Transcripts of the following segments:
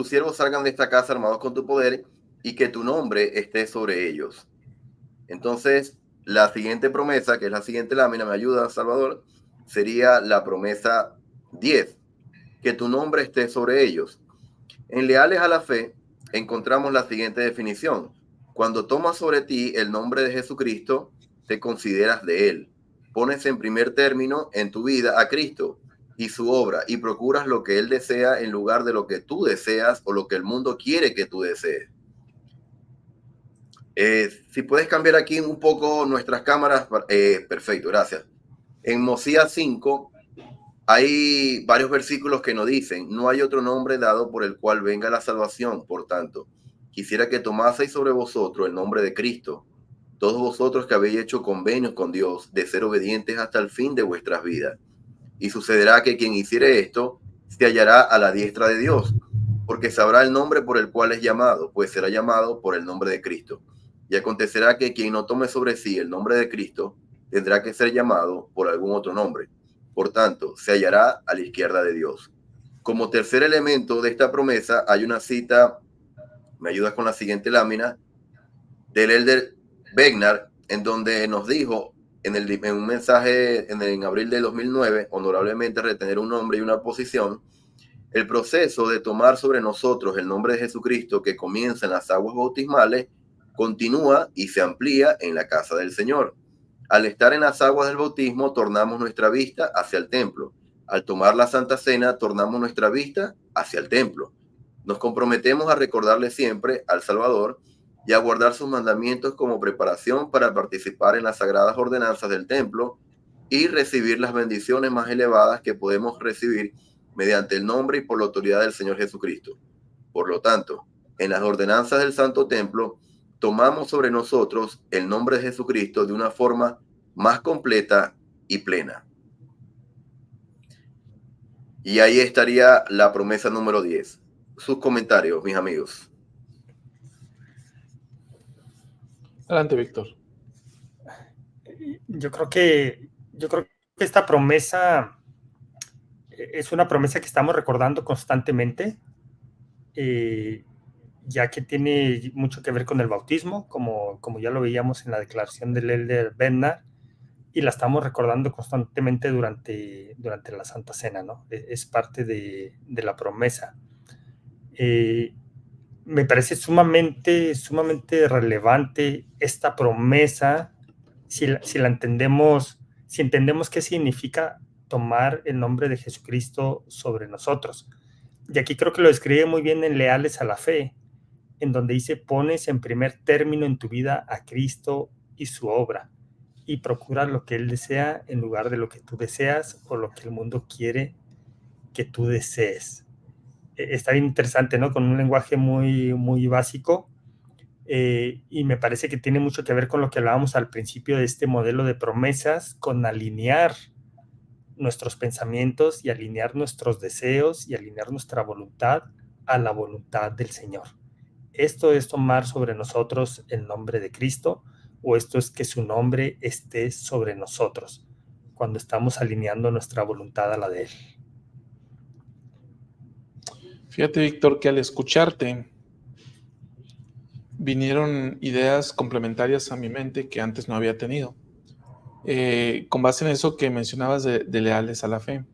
tus siervos salgan de esta casa armados con tu poder y que tu nombre esté sobre ellos. Entonces, la siguiente promesa, que es la siguiente lámina, me ayuda, Salvador, sería la promesa 10, que tu nombre esté sobre ellos. En leales a la fe, encontramos la siguiente definición. Cuando tomas sobre ti el nombre de Jesucristo, te consideras de él. Pones en primer término en tu vida a Cristo y su obra y procuras lo que él desea en lugar de lo que tú deseas o lo que el mundo quiere que tú desees. Si puedes cambiar aquí un poco nuestras cámaras, perfecto, gracias. En Mosías 5 hay varios versículos que nos dicen, no hay otro nombre dado por el cual venga la salvación, por tanto, quisiera que tomaseis sobre vosotros el nombre de Cristo, todos vosotros que habéis hecho convenios con Dios de ser obedientes hasta el fin de vuestras vidas. Y sucederá que quien hiciere esto se hallará a la diestra de Dios, porque sabrá el nombre por el cual es llamado, pues será llamado por el nombre de Cristo. Y acontecerá que quien no tome sobre sí el nombre de Cristo tendrá que ser llamado por algún otro nombre. Por tanto, se hallará a la izquierda de Dios. Como tercer elemento de esta promesa hay una cita, me ayudas con la siguiente lámina, del elder Begnar, en donde nos dijo en un mensaje en abril de 2009, honorablemente retener un nombre y una posición, el proceso de tomar sobre nosotros el nombre de Jesucristo que comienza en las aguas bautismales continúa y se amplía en la casa del Señor. Al estar en las aguas del bautismo, tornamos nuestra vista hacia el templo. Al tomar la Santa Cena, tornamos nuestra vista hacia el templo. Nos comprometemos a recordarle siempre al Salvador y a guardar sus mandamientos como preparación para participar en las sagradas ordenanzas del templo y recibir las bendiciones más elevadas que podemos recibir mediante el nombre y por la autoridad del Señor Jesucristo. Por lo tanto, en las ordenanzas del Santo Templo, tomamos sobre nosotros el nombre de Jesucristo de una forma más completa y plena. Y ahí estaría la promesa número 10. Sus comentarios, mis amigos. Adelante, Víctor. Yo creo que esta promesa es una promesa que estamos recordando constantemente, ya que tiene mucho que ver con el bautismo, como ya lo veíamos en la declaración del elder Bednar, y la estamos recordando constantemente durante la Santa Cena, ¿no? Es parte de la promesa. Me parece sumamente relevante esta promesa si la entendemos, si entendemos qué significa tomar el nombre de Jesucristo sobre nosotros. Y aquí creo que lo describe muy bien en Leales a la Fe, en donde dice, pones en primer término en tu vida a Cristo y su obra, y procuras lo que Él desea en lugar de lo que tú deseas o lo que el mundo quiere que tú desees. Está bien interesante, ¿no? Con un lenguaje muy básico, y me parece que tiene mucho que ver con lo que hablábamos al principio de este modelo de promesas, con alinear nuestros pensamientos y alinear nuestros deseos y alinear nuestra voluntad a la voluntad del Señor. Esto es tomar sobre nosotros el nombre de Cristo, o esto es que su nombre esté sobre nosotros, cuando estamos alineando nuestra voluntad a la de Él. Fíjate, Víctor, que al escucharte vinieron ideas complementarias a mi mente que antes no había tenido. Con base en eso que mencionabas de leales a la fe.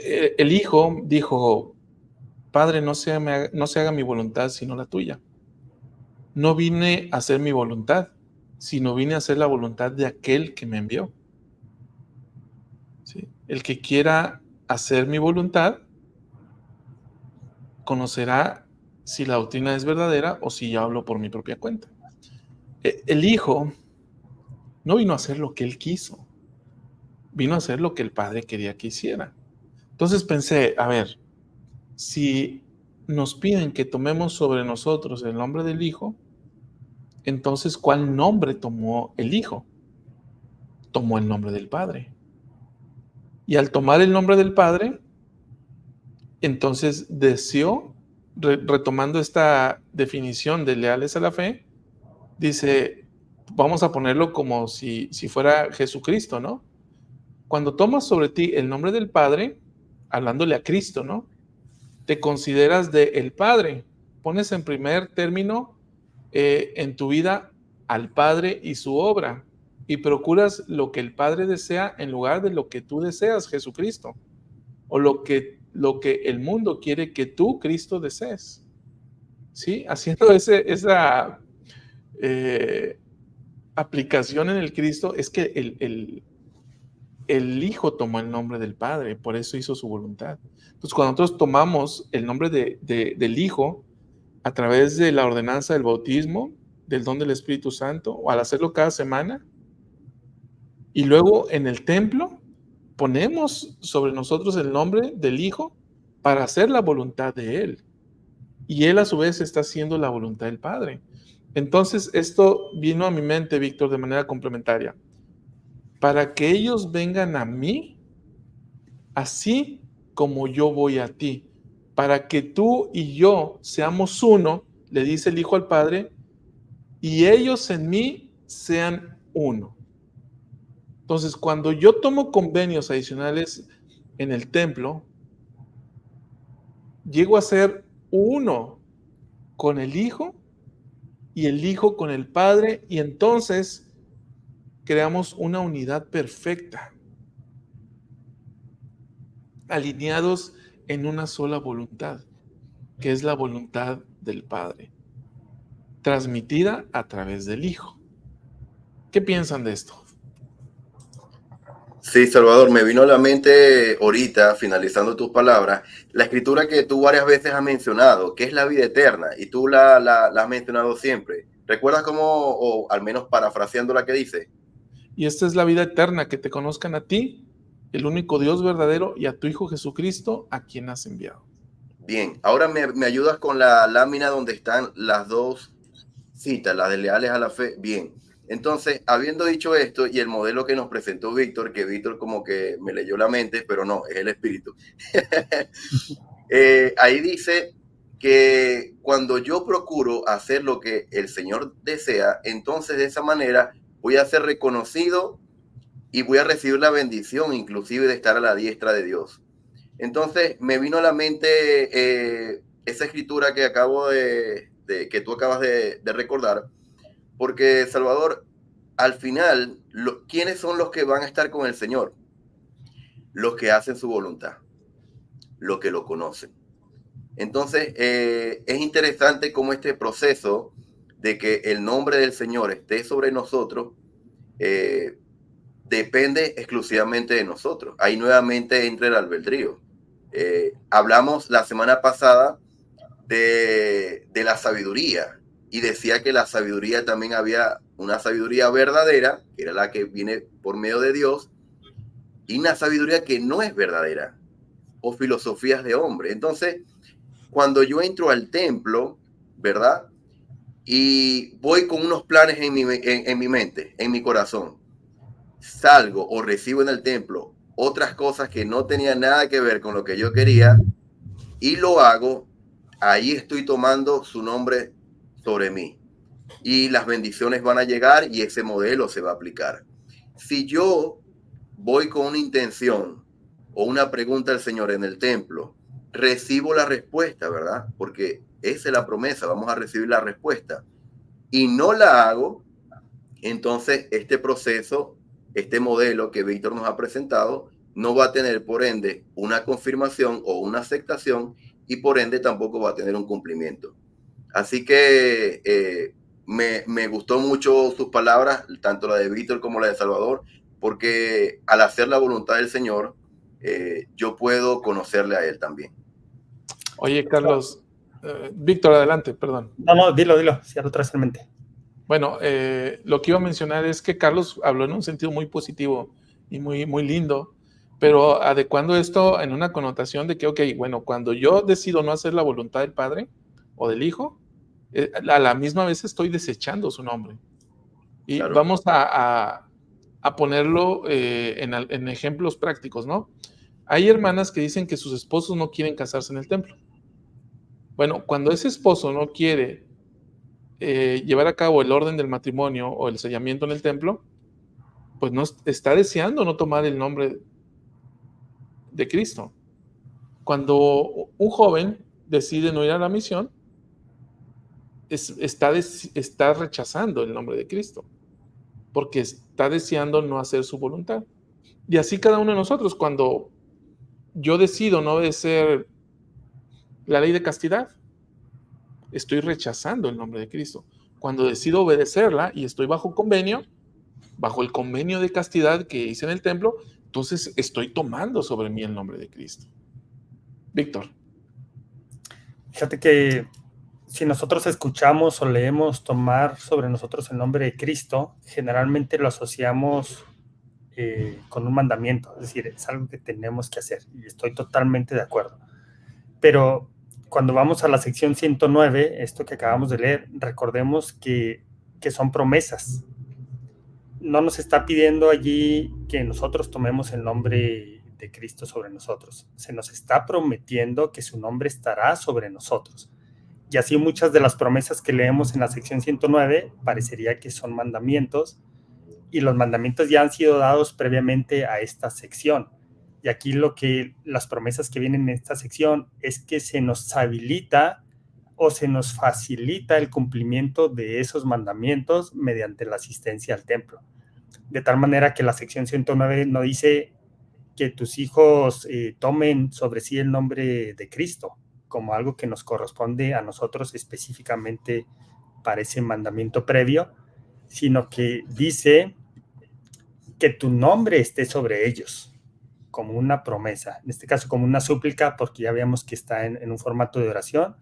El hijo dijo, Padre, no se haga mi voluntad sino la tuya. No vine a hacer mi voluntad, sino vine a hacer la voluntad de aquel que me envió. ¿Sí? El que quiera hacer mi voluntad conocerá si la doctrina es verdadera o si yo hablo por mi propia cuenta. El hijo no vino a hacer lo que él quiso, vino a hacer lo que el padre quería que hiciera. Entonces pensé, a ver, si nos piden que tomemos sobre nosotros el nombre del hijo, entonces ¿cuál nombre tomó el hijo? Tomó el nombre del padre. Y al tomar el nombre del padre, entonces deseó, retomando esta definición de leales a la fe, dice, vamos a ponerlo como si fuera Jesucristo, ¿no? Cuando tomas sobre ti el nombre del Padre, hablándole a Cristo, ¿no? te consideras de el Padre. Pones en primer término en tu vida al Padre y su obra, y procuras lo que el Padre desea en lugar de lo que tú deseas, Jesucristo, o lo que el mundo quiere que tú, Cristo, desees. ¿Sí? Haciendo esa aplicación en el Cristo, es que el Hijo tomó el nombre del Padre, por eso hizo su voluntad. Entonces, cuando nosotros tomamos el nombre del Hijo a través de la ordenanza del bautismo, del don del Espíritu Santo, o al hacerlo cada semana, y luego en el templo ponemos sobre nosotros el nombre del Hijo para hacer la voluntad de Él. Y Él a su vez está haciendo la voluntad del Padre. Entonces, esto vino a mi mente, Víctor, de manera complementaria. Para que ellos vengan a mí, así como yo voy a ti. Para que tú y yo seamos uno, le dice el Hijo al Padre, y ellos en mí sean uno. Entonces, cuando yo tomo convenios adicionales en el templo, llego a ser uno con el Hijo y el Hijo con el Padre, y entonces creamos una unidad perfecta, alineados en una sola voluntad, que es la voluntad del Padre, transmitida a través del Hijo. ¿Qué piensan de esto? Sí, Salvador, me vino a la mente ahorita, finalizando tus palabras, la escritura que tú varias veces has mencionado, que es la vida eterna, y tú la has mencionado siempre. ¿Recuerdas cómo, o al menos parafraseando la que dice? Y esta es la vida eterna, que te conozcan a ti, el único Dios verdadero, y a tu Hijo Jesucristo, a quien has enviado. Bien, ahora me ayudas con la lámina donde están las dos citas, las de leales a la fe. Bien, entonces, habiendo dicho esto y el modelo que nos presentó Víctor, que Víctor como que me leyó la mente, pero no, es el espíritu. Ahí dice que cuando yo procuro hacer lo que el Señor desea, entonces de esa manera voy a ser reconocido y voy a recibir la bendición, inclusive de estar a la diestra de Dios. Entonces me vino a la mente esa escritura que que tú acabas de recordar, porque Salvador, al final, ¿quiénes son los que van a estar con el Señor? Los que hacen su voluntad, los que lo conocen. Entonces, es interesante cómo este proceso de que el nombre del Señor esté sobre nosotros depende exclusivamente de nosotros. Ahí nuevamente entra el albedrío. Hablamos la semana pasada de la sabiduría y decía que la sabiduría también había una sabiduría verdadera, que era la que viene por medio de Dios, y una sabiduría que no es verdadera, o filosofías de hombre. Entonces, cuando yo entro al templo, ¿verdad? Y voy con unos planes en mi mente, en mi corazón, salgo o recibo en el templo otras cosas que no tenían nada que ver con lo que yo quería y lo hago, ahí estoy tomando su nombre sobre mí. Y las bendiciones van a llegar y ese modelo se va a aplicar. Si yo voy con una intención o una pregunta al Señor en el templo, recibo la respuesta, ¿verdad? Porque esa es la promesa, vamos a recibir la respuesta. Y no la hago, entonces este proceso, este modelo que Víctor nos ha presentado, no va a tener por ende una confirmación o una aceptación y por ende tampoco va a tener un cumplimiento. Así que me gustó mucho sus palabras, tanto la de Víctor como la de Salvador, porque al hacer la voluntad del Señor, yo puedo conocerle a Él también. Oye, Carlos, Víctor, adelante, perdón. No, dilo, cierro otra vez en mente. Bueno, lo que iba a mencionar es que Carlos habló en un sentido muy positivo y muy, muy lindo, pero adecuando esto en una connotación de que, ok, bueno, cuando yo decido no hacer la voluntad del Padre o del Hijo, a la misma vez estoy desechando su nombre. Y Claro. vamos a ponerlo en ejemplos prácticos, ¿no? Hay hermanas que dicen que sus esposos no quieren casarse en el templo. Bueno, cuando ese esposo no quiere llevar a cabo el orden del matrimonio o el sellamiento en el templo, pues no está deseando no tomar el nombre de Cristo. Cuando un joven decide no ir a la misión, está rechazando el nombre de Cristo, porque está deseando no hacer su voluntad. Y así cada uno de nosotros, cuando yo decido no obedecer la ley de castidad, estoy rechazando el nombre de Cristo. Cuando decido obedecerla y estoy bajo convenio, bajo el convenio de castidad que hice en el templo, entonces estoy tomando sobre mí el nombre de Cristo. Víctor. Fíjate que si nosotros escuchamos o leemos tomar sobre nosotros el nombre de Cristo, generalmente lo asociamos con un mandamiento, es decir, es algo que tenemos que hacer, y estoy totalmente de acuerdo. Pero cuando vamos a la sección 109, esto que acabamos de leer, recordemos que son promesas. No nos está pidiendo allí que nosotros tomemos el nombre de Cristo sobre nosotros. Se nos está prometiendo que su nombre estará sobre nosotros. Y así muchas de las promesas que leemos en la sección 109 parecería que son mandamientos, y los mandamientos ya han sido dados previamente a esta sección. Y aquí las promesas que vienen en esta sección es que se nos habilita o se nos facilita el cumplimiento de esos mandamientos mediante la asistencia al templo. De tal manera que la sección 109 no dice que tus hijos tomen sobre sí el nombre de Cristo como algo que nos corresponde a nosotros específicamente para ese mandamiento previo, sino que dice que tu nombre esté sobre ellos, como una promesa, en este caso como una súplica, porque ya veamos que está en un formato de oración,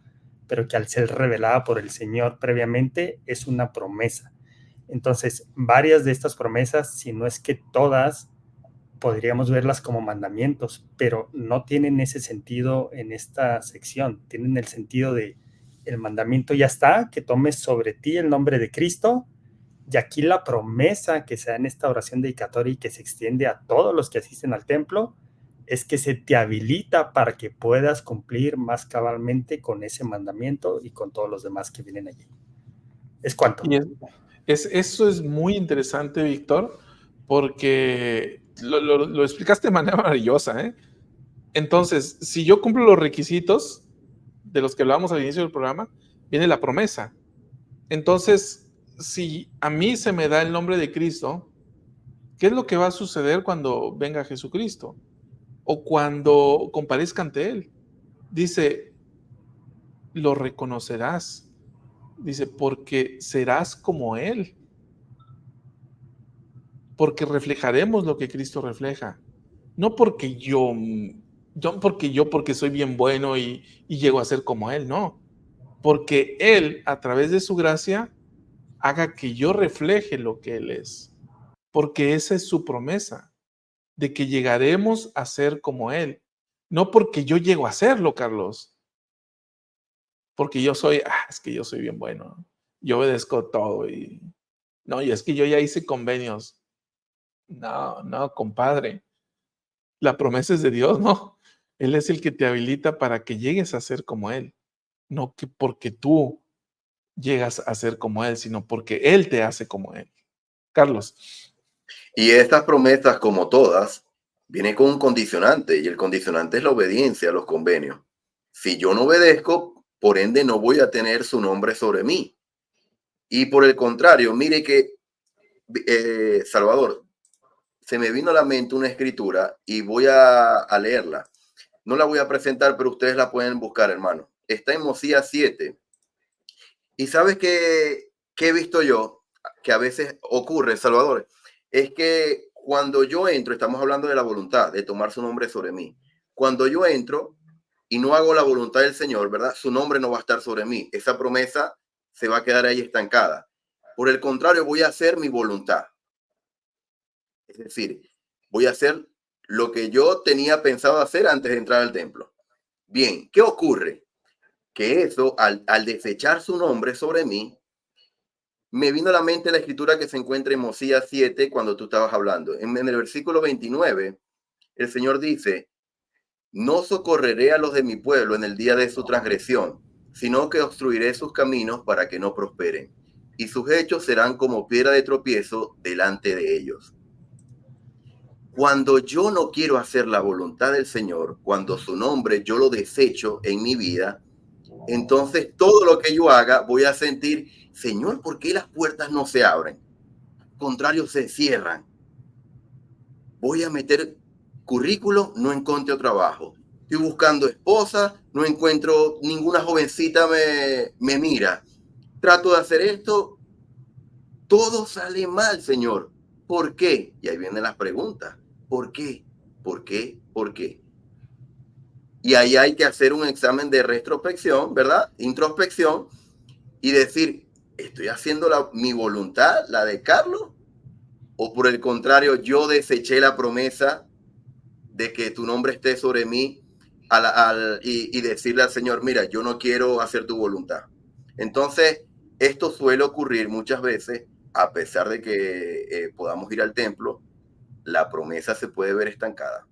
pero que al ser revelada por el Señor previamente es una promesa. Entonces, varias de estas promesas, si no es que todas, podríamos verlas como mandamientos, pero no tienen ese sentido en esta sección. Tienen el sentido de el mandamiento ya está, que tomes sobre ti el nombre de Cristo, y aquí la promesa que se da en esta oración dedicatoria y que se extiende a todos los que asisten al templo es que se te habilita para que puedas cumplir más cabalmente con ese mandamiento y con todos los demás que vienen allí. ¿Es cuánto? Y eso es muy interesante, Víctor, porque lo explicaste de manera maravillosa, ¿eh? Entonces, si yo cumplo los requisitos de los que hablábamos al inicio del programa, viene la promesa. Entonces, si a mí se me da el nombre de Cristo, ¿qué es lo que va a suceder cuando venga Jesucristo? O cuando comparezca ante Él. Dice, lo reconocerás. Dice, porque serás como Él. Porque reflejaremos lo que Cristo refleja. No porque porque soy bien bueno y llego a ser como Él, no. Porque Él, a través de su gracia, haga que yo refleje lo que Él es. Porque esa es su promesa, de que llegaremos a ser como Él. No porque yo llego a serlo, Carlos. Porque es que yo soy bien bueno. Yo obedezco todo y es que yo ya hice convenios. No, compadre. La promesa es de Dios, ¿no? Él es el que te habilita para que llegues a ser como Él. No que porque tú llegas a ser como Él, sino porque Él te hace como Él. Carlos. Y estas promesas, como todas, vienen con un condicionante, y el condicionante es la obediencia a los convenios. Si yo no obedezco, por ende no voy a tener su nombre sobre mí. Y por el contrario, mire que, Salvador, se me vino a la mente una escritura y voy a leerla. No la voy a presentar, pero ustedes la pueden buscar, hermano. Está en Mosías 7. Y sabes qué he visto yo, que a veces ocurre, Salvador, es que cuando yo entro, estamos hablando de la voluntad, de tomar su nombre sobre mí. Cuando yo entro y no hago la voluntad del Señor, ¿verdad? Su nombre no va a estar sobre mí. Esa promesa se va a quedar ahí estancada. Por el contrario, voy a hacer mi voluntad. Es decir, voy a hacer lo que yo tenía pensado hacer antes de entrar al templo. Bien, ¿qué ocurre? Que eso, al desechar su nombre sobre mí, me vino a la mente la escritura que se encuentra en Mosías 7 cuando tú estabas hablando. En el versículo 29, el Señor dice, no socorreré a los de mi pueblo en el día de su transgresión, sino que obstruiré sus caminos para que no prosperen, y sus hechos serán como piedra de tropiezo delante de ellos. Cuando yo no quiero hacer la voluntad del Señor, cuando su nombre yo lo desecho en mi vida, entonces todo lo que yo haga voy a sentir, Señor, ¿por qué las puertas no se abren? Al contrario, se cierran. Voy a meter currículo, no encuentro trabajo. Estoy buscando esposa, no encuentro ninguna jovencita me mira. Trato de hacer esto, todo sale mal, Señor. ¿Por qué? Y ahí vienen las preguntas. ¿Por qué? ¿Por qué? ¿Por qué? Y ahí hay que hacer un examen de retrospección, ¿verdad? Introspección y decir, ¿estoy haciendo mi voluntad, la de Carlos? ¿O por el contrario, yo deseché la promesa de que tu nombre esté sobre mí y decirle al Señor, mira, yo no quiero hacer tu voluntad? Entonces, esto suele ocurrir muchas veces, a pesar de que podamos ir al templo, la promesa se puede ver estancada.